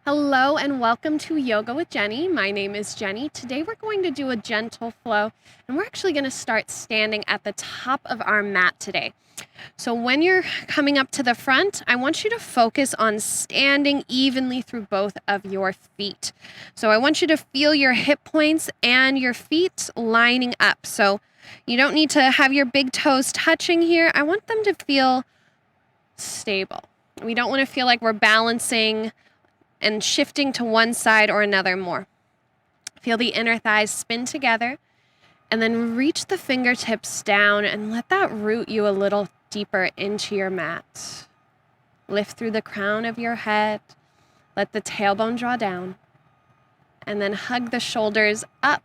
Hello and welcome to Yoga with Jenny. My name is Jenny. Today we're going to do a gentle flow and we're actually going to start standing at the top of our mat today. So when you're coming up to the front, I want you to focus on standing evenly through both of your feet. So I want you to feel your hip points and your feet lining up. So you don't need to have your big toes touching here. I want them to feel stable. We don't want to feel like we're balancing and shifting to one side or another more. Feel the inner thighs spin together and then reach the fingertips down and let that root you a little deeper into your mat. Lift through the crown of your head. Let the tailbone draw down and then hug the shoulders up,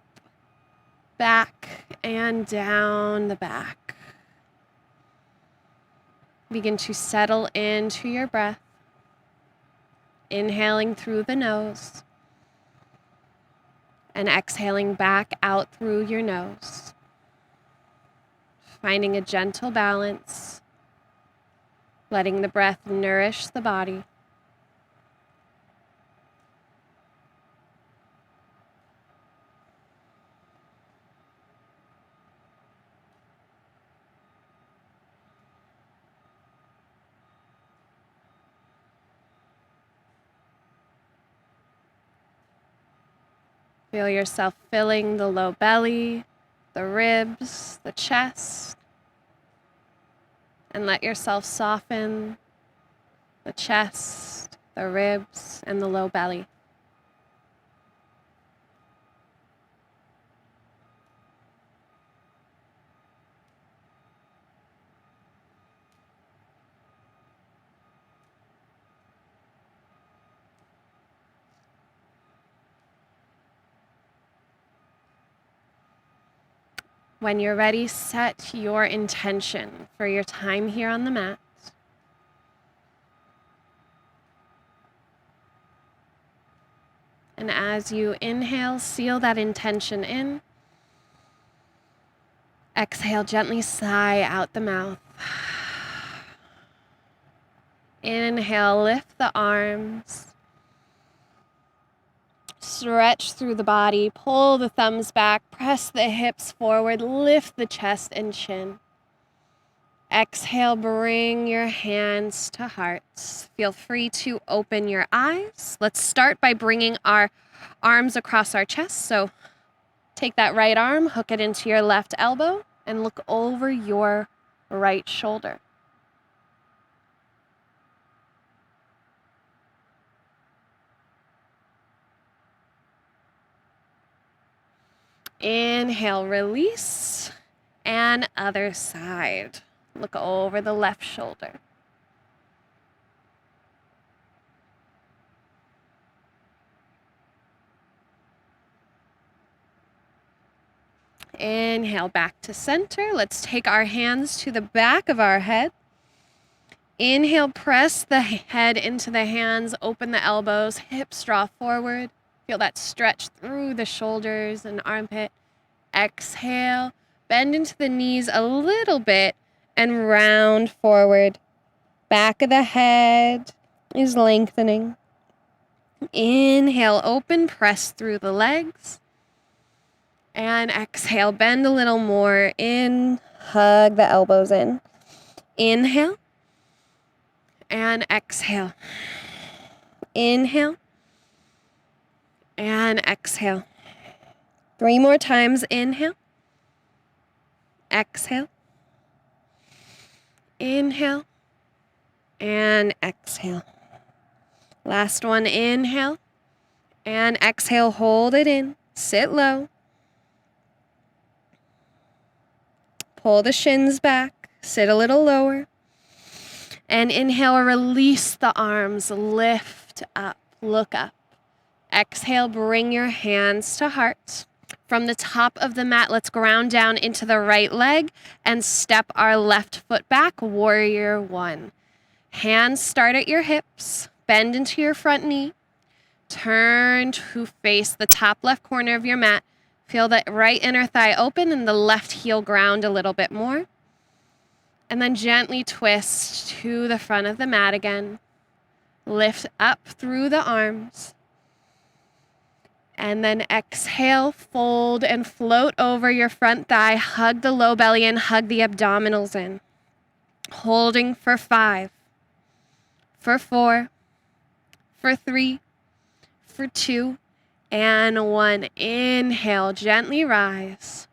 back, and down the back. Begin to settle into your breath. Inhaling through the nose and exhaling back out through your nose. Finding a gentle balance, letting the breath nourish the body. Feel yourself filling the low belly, the ribs, the chest, and let yourself soften the chest, the ribs, and the low belly. When you're ready, set your intention for your time here on the mat. And as you inhale, seal that intention in. Exhale, gently sigh out the mouth. Inhale, lift the arms. Stretch through the body, pull the thumbs back, press the hips forward, lift the chest and chin. Exhale, bring your hands to hearts. Feel free to open your eyes. Let's start by bringing our arms across our chest. So take that right arm, hook it into your left elbow, and look over your right shoulder. Inhale, release, and other side. Look over the left shoulder. Inhale, back to center. Let's take our hands to the back of our head. Inhale, press the head into the hands, open the elbows, hips draw forward. Feel that stretch through the shoulders and armpit. Exhale, bend into the knees a little bit and round forward. Back of the head is lengthening. Inhale, open, press through the legs. And exhale, bend a little more. In, hug the elbows in. Inhale. And exhale. Inhale. And exhale. 3 more times. Inhale. Exhale. Inhale. And exhale. Last one. Inhale. And exhale. Hold it in. Sit low. Pull the shins back. Sit a little lower. And inhale, release the arms, lift up, look up. Exhale, bring your hands to heart. From the top of the mat, let's ground down into the right leg and step our left foot back, warrior one. Hands start at your hips, bend into your front knee. Turn to face the top left corner of your mat. Feel the right inner thigh open and the left heel ground a little bit more. And then gently twist to the front of the mat again. Lift up through the arms. And then exhale, fold and float over your front thigh. Hug the low belly in, hug the abdominals in. Holding for 5, for 4, for 3, for 2, and 1. Inhale, gently rise.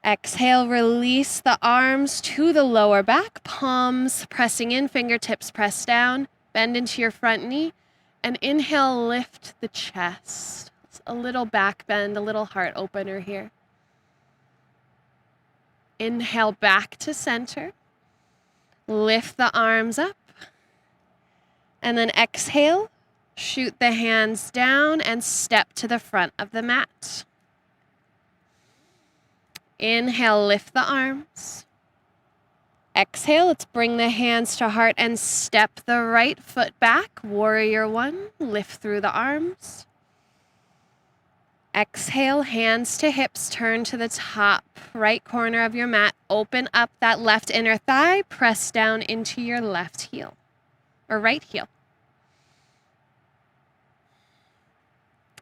Exhale, release the arms to the lower back, palms pressing in, fingertips press down. Bend into your front knee. And inhale, lift the chest. It's a little back bend, a little heart opener here. Inhale back to center. Lift the arms up. And then exhale, shoot the hands down and step to the front of the mat. Inhale, lift the arms. Exhale, let's bring the hands to heart and step the right foot back. Warrior 1, lift through the arms. Exhale, hands to hips, turn to the top right corner of your mat. Open up that left inner thigh, press down into your left heel, or right heel.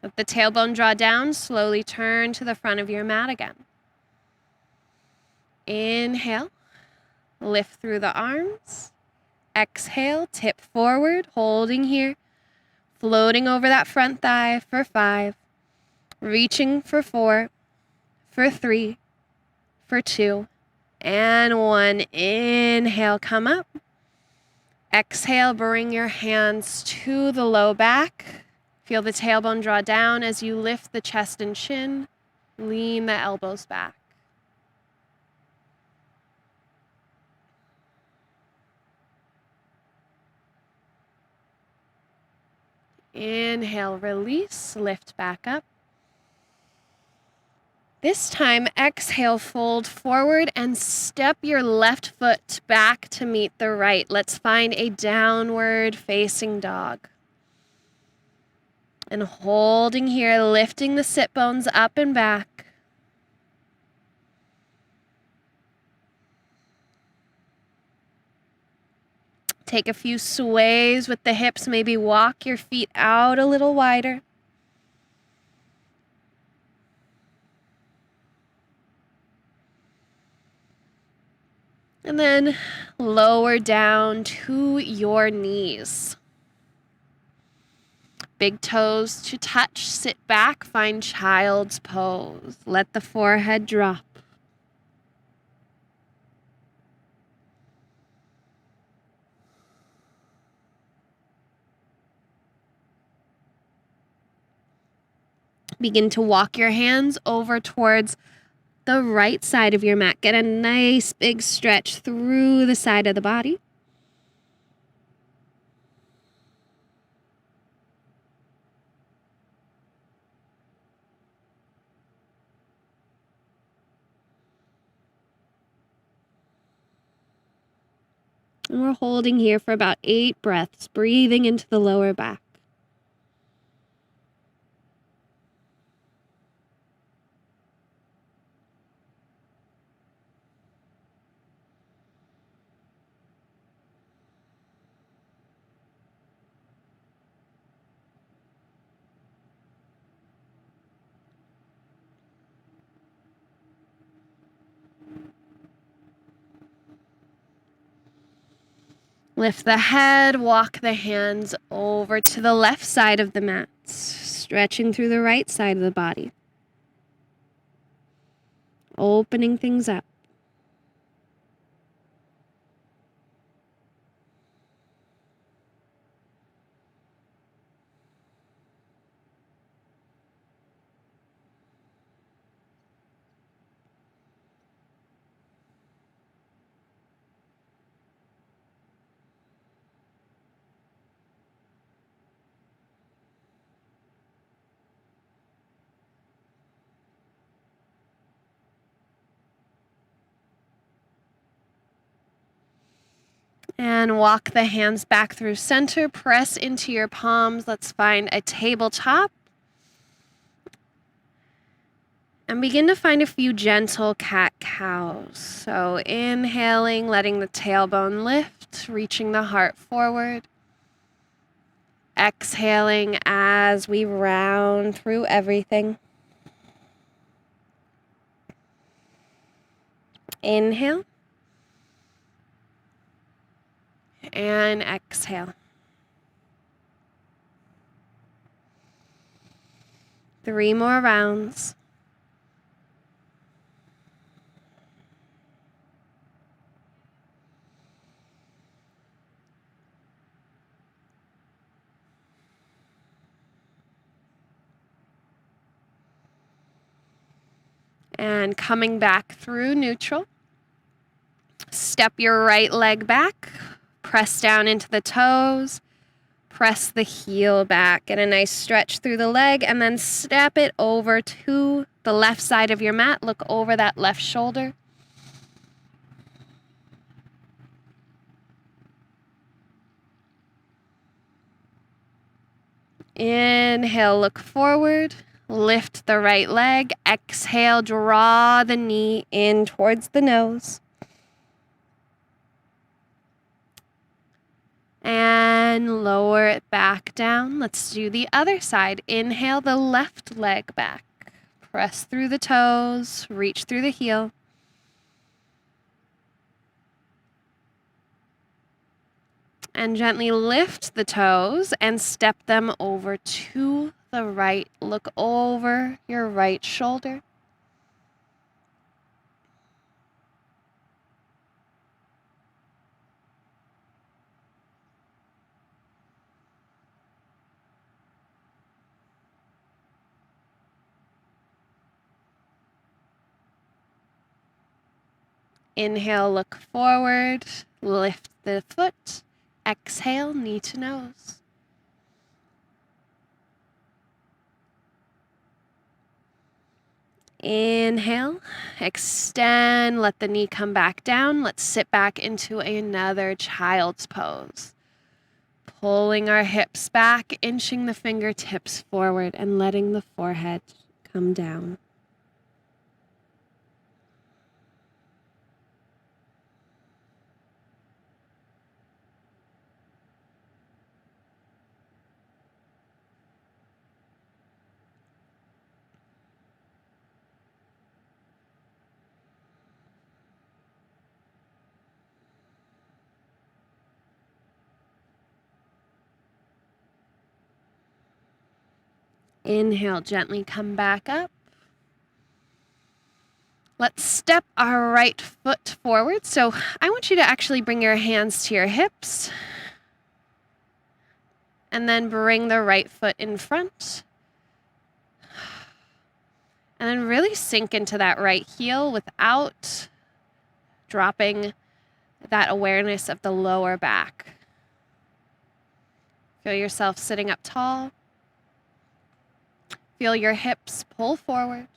Let the tailbone draw down, slowly turn to the front of your mat again. Inhale. Lift through the arms. Exhale, tip forward, holding here. Floating over that front thigh for 5. Reaching for 4, for 3, for 2, and 1. Inhale, come up. Exhale, bring your hands to the low back. Feel the tailbone draw down as you lift the chest and chin. Lean the elbows back. Inhale, release, lift back up. This time, exhale, fold forward and step your left foot back to meet the right. Let's find a downward facing dog. And holding here, lifting the sit bones up and back. Take a few sways with the hips, maybe walk your feet out a little wider. And then lower down to your knees. Big toes to touch, sit back, find child's pose. Let the forehead drop. Begin to walk your hands over towards the right side of your mat. Get a nice big stretch through the side of the body. And we're holding here for about 8 breaths, breathing into the lower back. Lift the head, walk the hands over to the left side of the mat, stretching through the right side of the body. Opening things up. And walk the hands back through center. Press into your palms. Let's find a tabletop. And begin to find a few gentle cat-cows. So inhaling, letting the tailbone lift, reaching the heart forward. exhaling as we round through everything. Inhale. And exhale. 3 more rounds. And coming back through neutral. Step your right leg back. Press down into the toes. Press the heel back. Get a nice stretch through the leg and then step it over to the left side of your mat. Look over that left shoulder. Inhale, look forward. Lift the right leg. Exhale, draw the knee in towards the nose. And lower it back down. Let's do the other side. Inhale the left leg back. Press through the toes, reach through the heel. And gently lift the toes and step them over to the right. Look over your right shoulder. Inhale, look forward, lift the foot. Exhale, knee to nose. Inhale, extend, let the knee come back down. Let's sit back into another child's pose. Pulling our hips back, inching the fingertips forward and letting the forehead come down. Inhale, gently come back up. Let's step our right foot forward. So I want you to actually bring your hands to your hips. And then bring the right foot in front. And then really sink into that right heel without dropping that awareness of the lower back. Feel yourself sitting up tall. Feel your hips pull forward.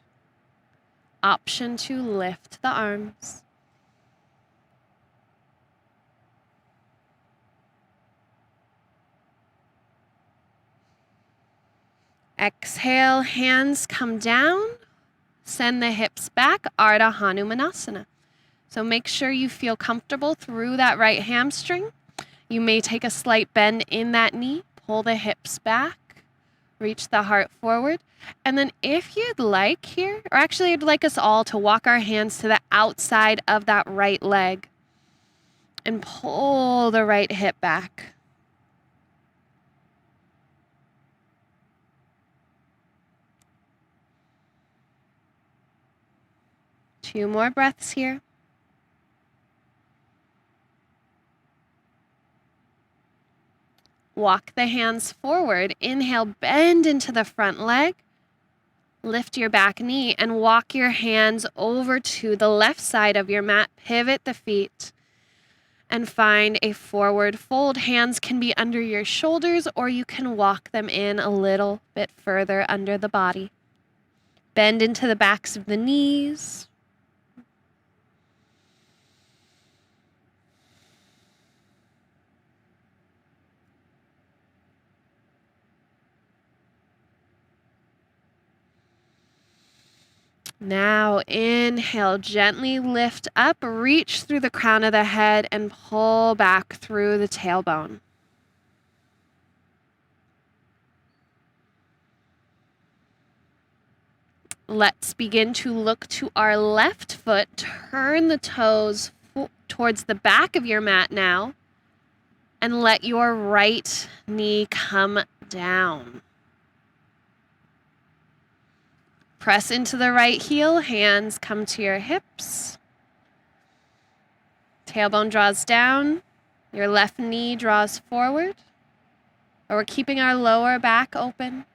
Option to lift the arms. Exhale, hands come down. Send the hips back, Ardha Hanumanasana. So make sure you feel comfortable through that right hamstring. You may take a slight bend in that knee. Pull the hips back. Reach the heart forward. And then if you'd like here, or actually I'd like us all to walk our hands to the outside of that right leg and pull the right hip back. Two more breaths here. Walk the hands forward. Inhale, bend into the front leg. Lift your back knee and walk your hands over to the left side of your mat. Pivot the feet and find a forward fold. Hands can be under your shoulders or you can walk them in a little bit further under the body. Bend into the backs of the knees. Now inhale, gently lift up, reach through the crown of the head and pull back through the tailbone. Let's begin to look to our left foot. Turn the toes towards the back of your mat now, and let your right knee come down. Press into the right heel, hands come to your hips. Tailbone draws down, your left knee draws forward. Or we're keeping our lower back open.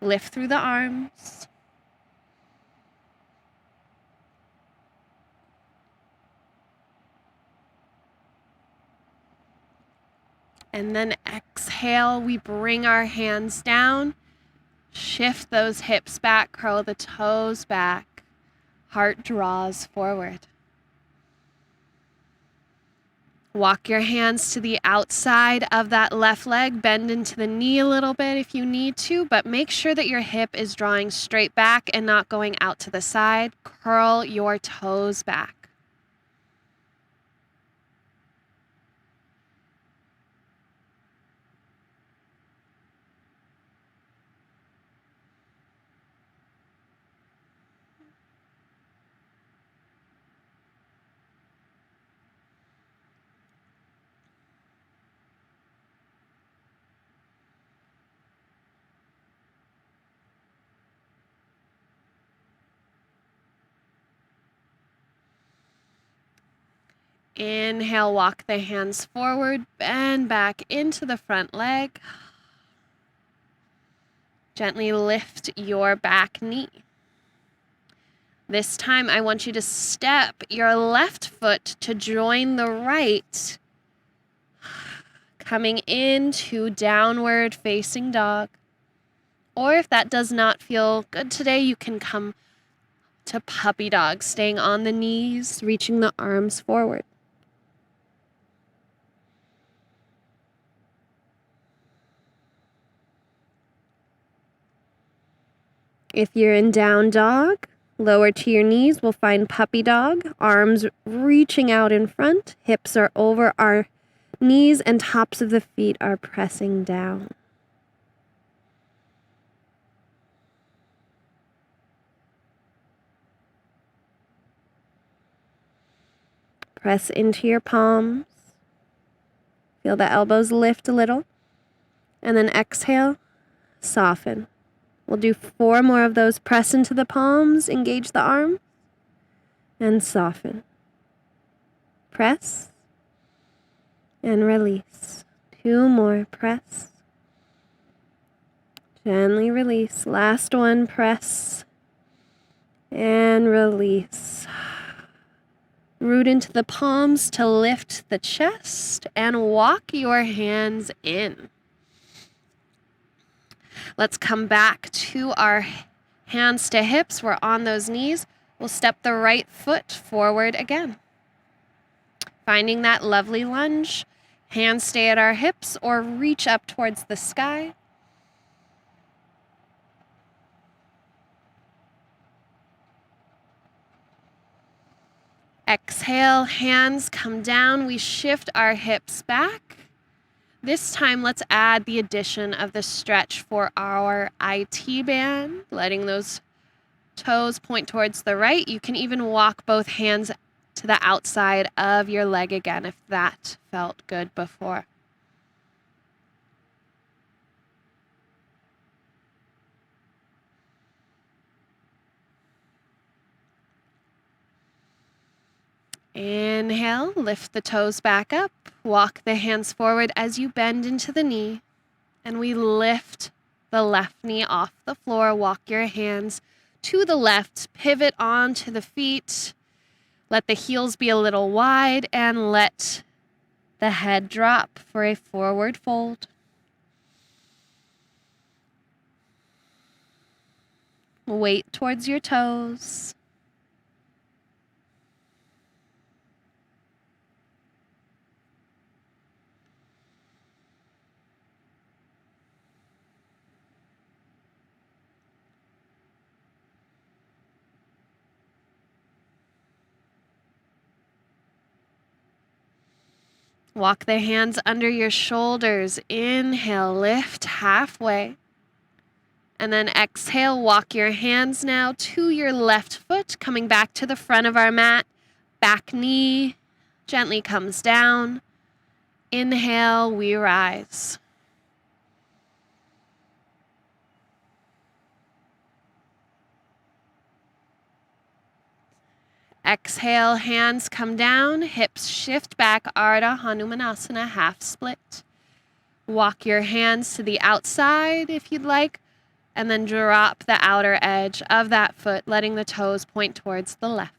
Lift through the arms. And then exhale, we bring our hands down. Shift those hips back, curl the toes back. Heart draws forward. Walk your hands to the outside of that left leg. Bend into the knee a little bit if you need to, but make sure that your hip is drawing straight back and not going out to the side. Curl your toes back. Inhale, walk the hands forward, bend back into the front leg. Gently lift your back knee. This time I want you to step your left foot to join the right, coming into downward facing dog. Or if that does not feel good today, you can come to puppy dog, staying on the knees, reaching the arms forward. If you're in down dog, lower to your knees, we'll find puppy dog, arms reaching out in front, hips are over our knees, and tops of the feet are pressing down. Press into your palms. Feel the elbows lift a little. And then exhale, soften. We'll do 4 more of those. Press into the palms, engage the arm, and soften. Press and release. 2 more. Press. Gently release. Last one. Press and release. Root into the palms to lift the chest and walk your hands in. Let's come back to our hands to hips. We're on those knees. We'll step the right foot forward again. Finding that lovely lunge. Hands stay at our hips or reach up towards the sky. Exhale, hands come down. We shift our hips back. This time, let's add the addition of the stretch for our IT band, letting those toes point towards the right. You can even walk both hands to the outside of your leg again if that felt good before. Inhale, lift the toes back up, walk the hands forward as you bend into the knee, and we lift the left knee off the floor. Walk your hands to the left, pivot onto the feet, let the heels be a little wide, and let the head drop for a forward fold. Weight towards your toes. Walk the hands under your shoulders. Inhale, lift halfway. And then exhale, walk your hands now to your left foot, coming back to the front of our mat. Back knee gently comes down. Inhale, we rise. Exhale, hands come down, hips shift back, Ardha Hanumanasana, half split. Walk your hands to the outside if you'd like, and then drop the outer edge of that foot, letting the toes point towards the left.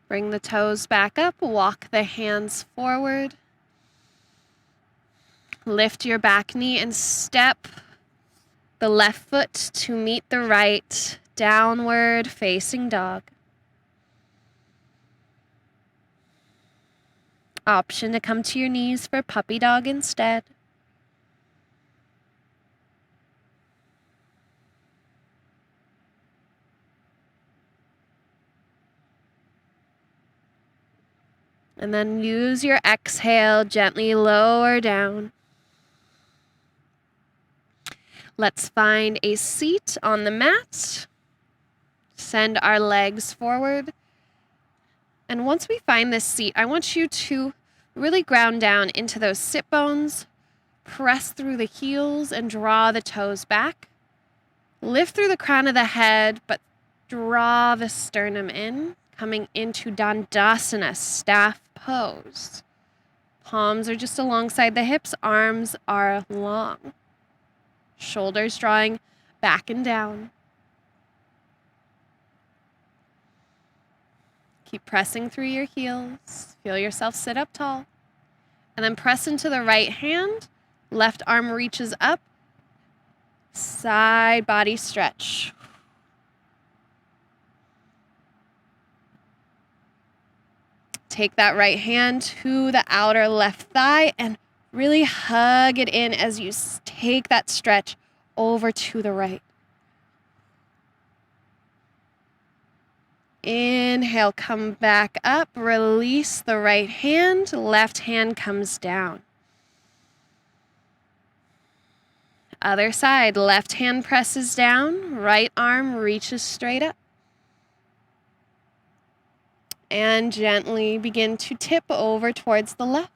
Bring the toes back up, walk the hands forward. Lift your back knee and step the left foot to meet the right, downward facing dog. Option to come to your knees for puppy dog instead. And then use your exhale, gently lower down. Let's find a seat on the mat. Send our legs forward. And once we find this seat, I want you to really ground down into those sit bones. Press through the heels and draw the toes back. Lift through the crown of the head, but draw the sternum in, coming into Dandasana, staff pose. Palms are just alongside the hips, arms are long. Shoulders drawing back and down. Keep pressing through your heels. Feel yourself sit up tall. And then press into the right hand. Left arm reaches up. Side body stretch. Take that right hand to the outer left thigh and really hug it in as you take that stretch over to the right. Inhale, come back up, release the right hand, left hand comes down. Other side, left hand presses down, right arm reaches straight up. And gently begin to tip over towards the left.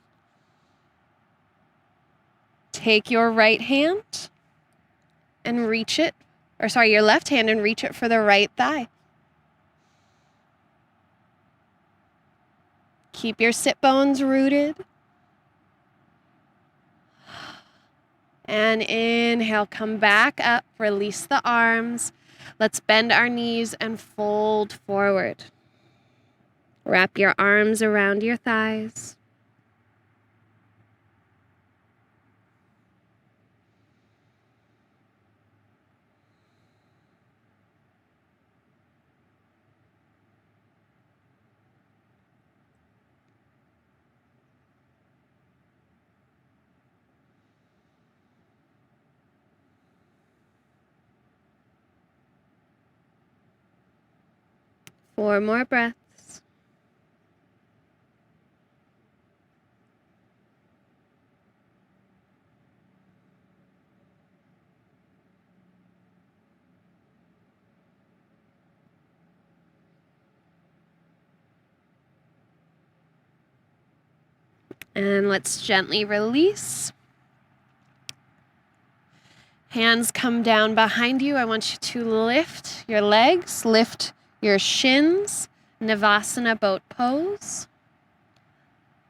Take your right hand and reach it, your left hand and reach it for the right thigh. Keep your sit bones rooted. And inhale, come back up, release the arms. Let's bend our knees and fold forward. Wrap your arms around your thighs. Four more breaths. And let's gently release. Hands come down behind you. I want you to lift your legs, lift your shins, Navasana boat pose.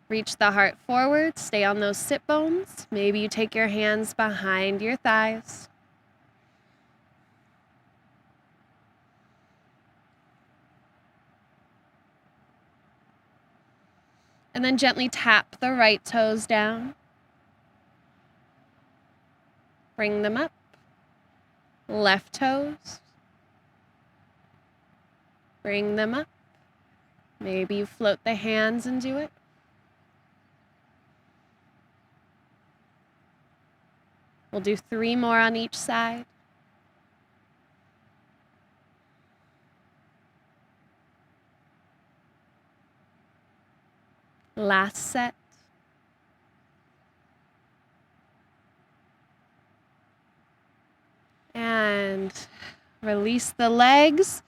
Reach the heart forward, stay on those sit bones. Maybe you take your hands behind your thighs. And then gently tap the right toes down. Bring them up. Left toes. Bring them up. Maybe you float the hands and do it. We'll do 3 more on each side. Last set. And release the legs.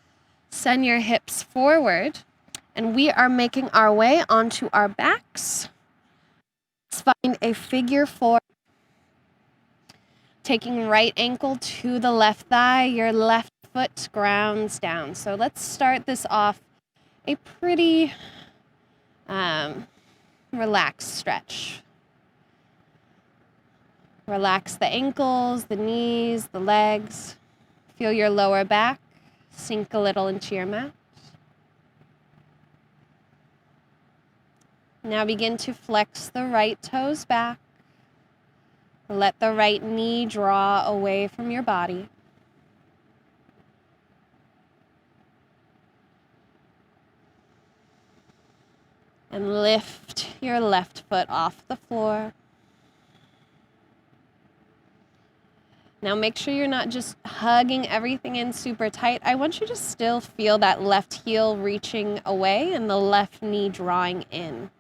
Send your hips forward. And we are making our way onto our backs. Let's find a figure 4. Taking right ankle to the left thigh, your left foot grounds down. So let's start this off a pretty relaxed stretch. Relax the ankles, the knees, the legs. Feel your lower back sink a little into your mat. Now begin to flex the right toes back. Let the right knee draw away from your body. And lift your left foot off the floor. Now make sure you're not just hugging everything in super tight. I want you to still feel that left heel reaching away and the left knee drawing in.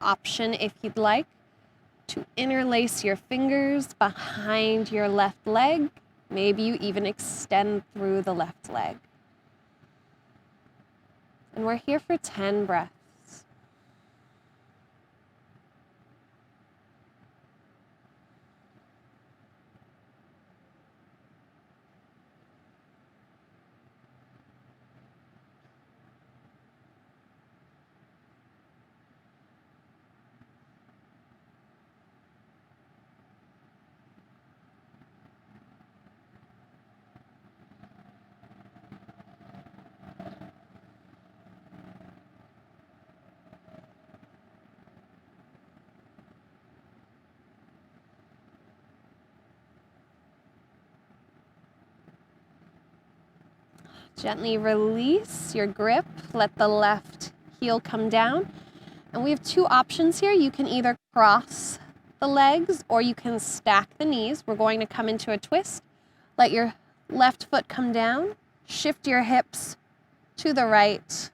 Option, if you'd like, to interlace your fingers behind your left leg. Maybe you even extend through the left leg. And we're here for 10 breaths. Gently release your grip. Let the left heel come down. And we have 2 options here. You can either cross the legs or you can stack the knees. We're going to come into a twist. Let your left foot come down. Shift your hips to the right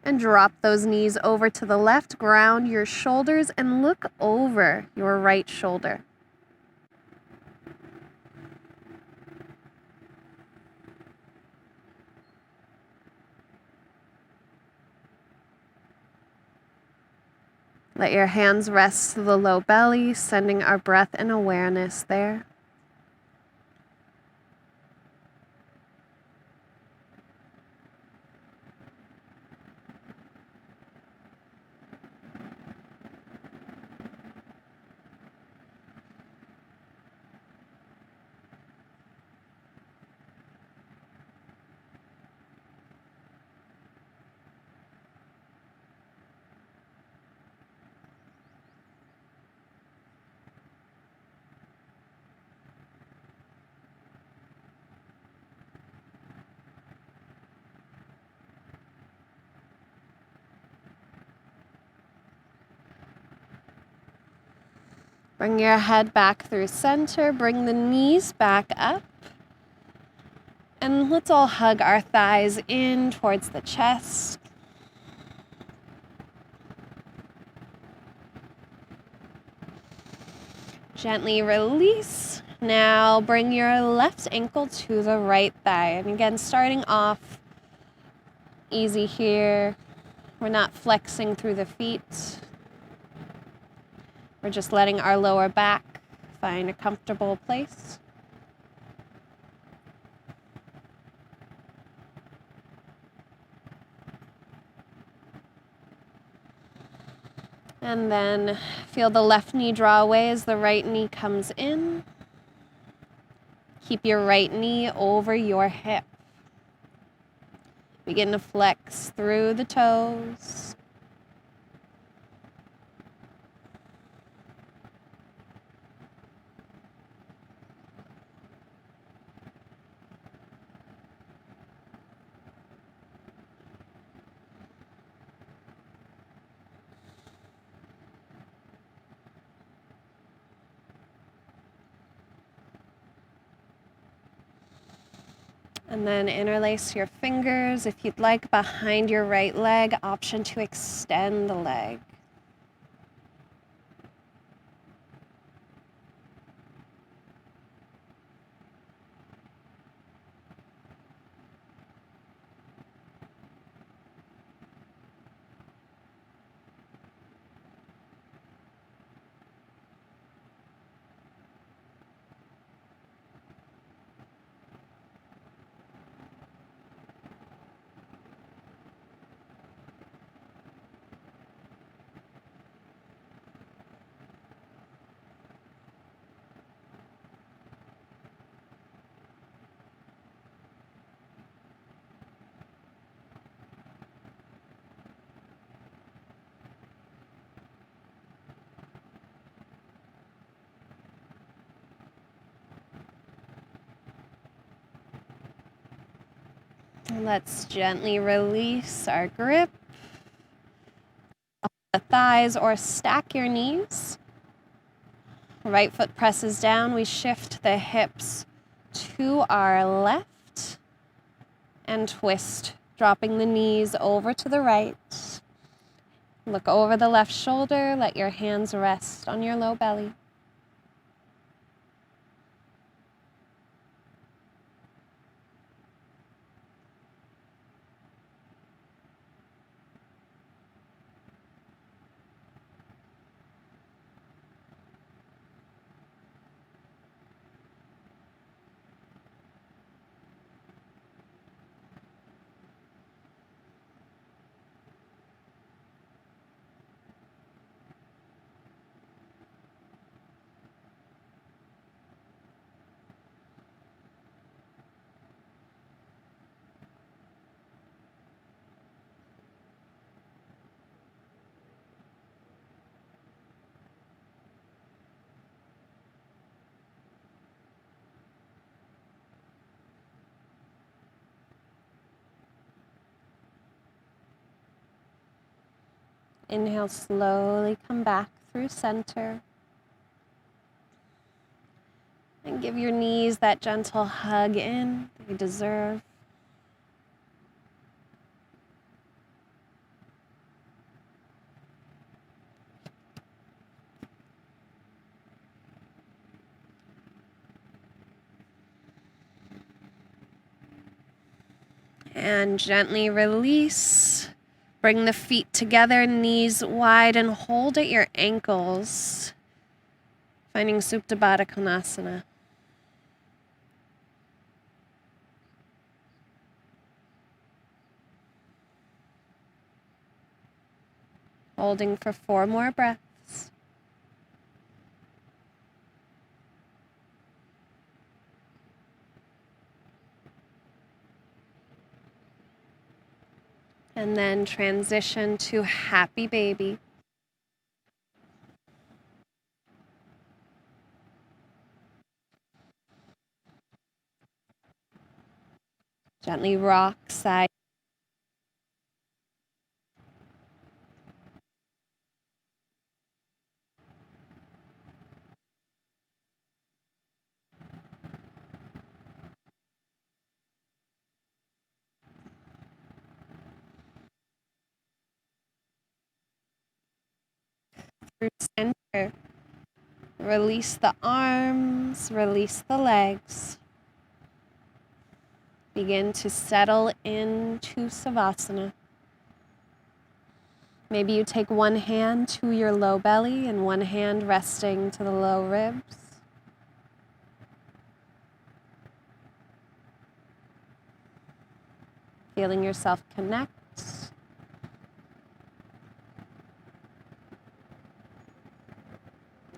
and drop those knees over to the left. Ground your shoulders and look over your right shoulder. Let your hands rest to the low belly, sending our breath and awareness there. Bring your head back through center, bring the knees back up. And let's all hug our thighs in towards the chest. Gently release. Now bring your left ankle to the right thigh. And again, starting off easy here. We're not flexing through the feet. We're just letting our lower back find a comfortable place. And then feel the left knee draw away as the right knee comes in. Keep your right knee over your hip. Begin to flex through the toes. And then interlace your fingers, if you'd like, behind your right leg, option to extend the leg. And let's gently release our grip. Up the thighs or stack your knees. Right foot presses down. We shift the hips to our left and twist, dropping the knees over to the right. Look over the left shoulder. Let your hands rest on your low belly. Inhale, slowly come back through center. And give your knees that gentle hug in they deserve. And gently release. Bring the feet together, knees wide, and hold at your ankles. Finding Supta Baddha Konasana. Holding for 4 more breaths. And then transition to happy baby. Gently rock side. Through center. Release the arms, release the legs. Begin to settle into Savasana. Maybe you take one hand to your low belly and one hand resting to the low ribs. Feeling yourself connect.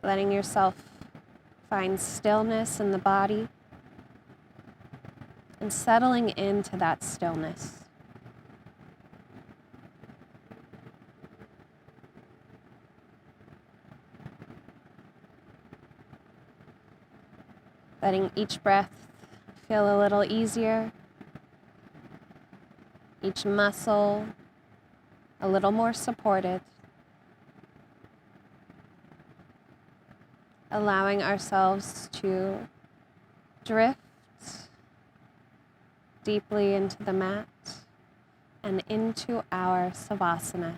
Letting yourself find stillness in the body and settling into that stillness. Letting each breath feel a little easier, each muscle a little more supported. Allowing ourselves to drift deeply into the mat and into our Savasana.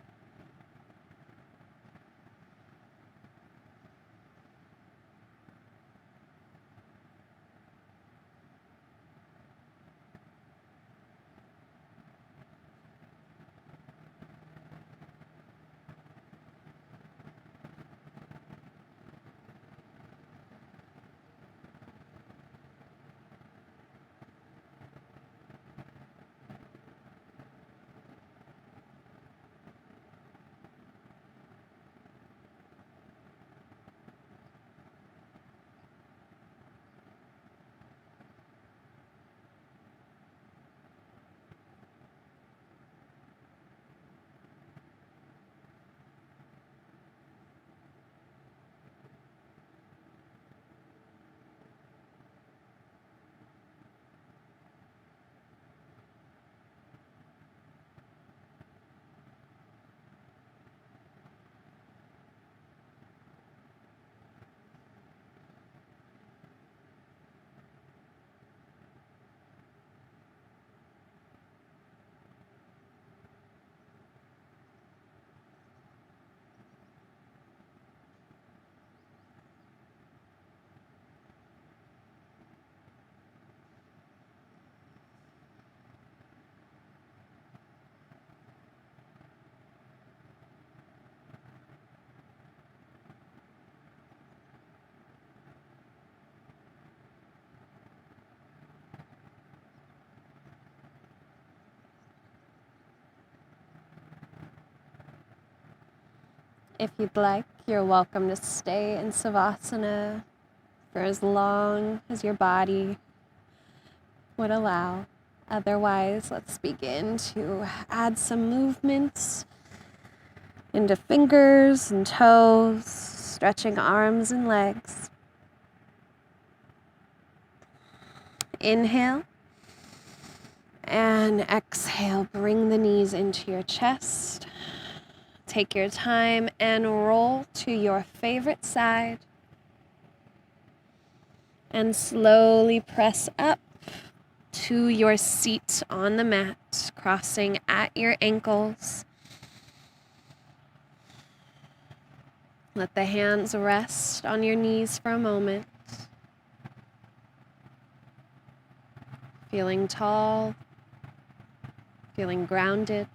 If you'd like, you're welcome to stay in Savasana for as long as your body would allow. Otherwise, let's begin to add some movements into fingers and toes, stretching arms and legs. Inhale and exhale. Bring the knees into your chest. Take your time and roll to your favorite side. And slowly press up to your seat on the mat, crossing at your ankles. Let the hands rest on your knees for a moment. Feeling tall, feeling grounded,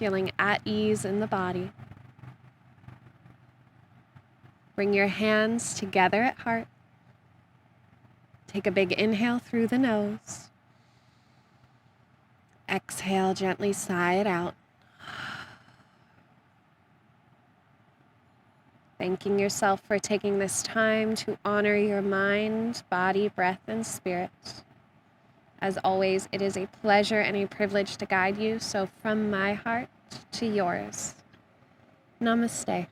feeling at ease in the body. Bring your hands together at heart. Take a big inhale through the nose. Exhale, gently sigh it out. Thanking yourself for taking this time to honor your mind, body, breath, and spirit. As always, it is a pleasure and a privilege to guide you. So from my heart to yours, namaste.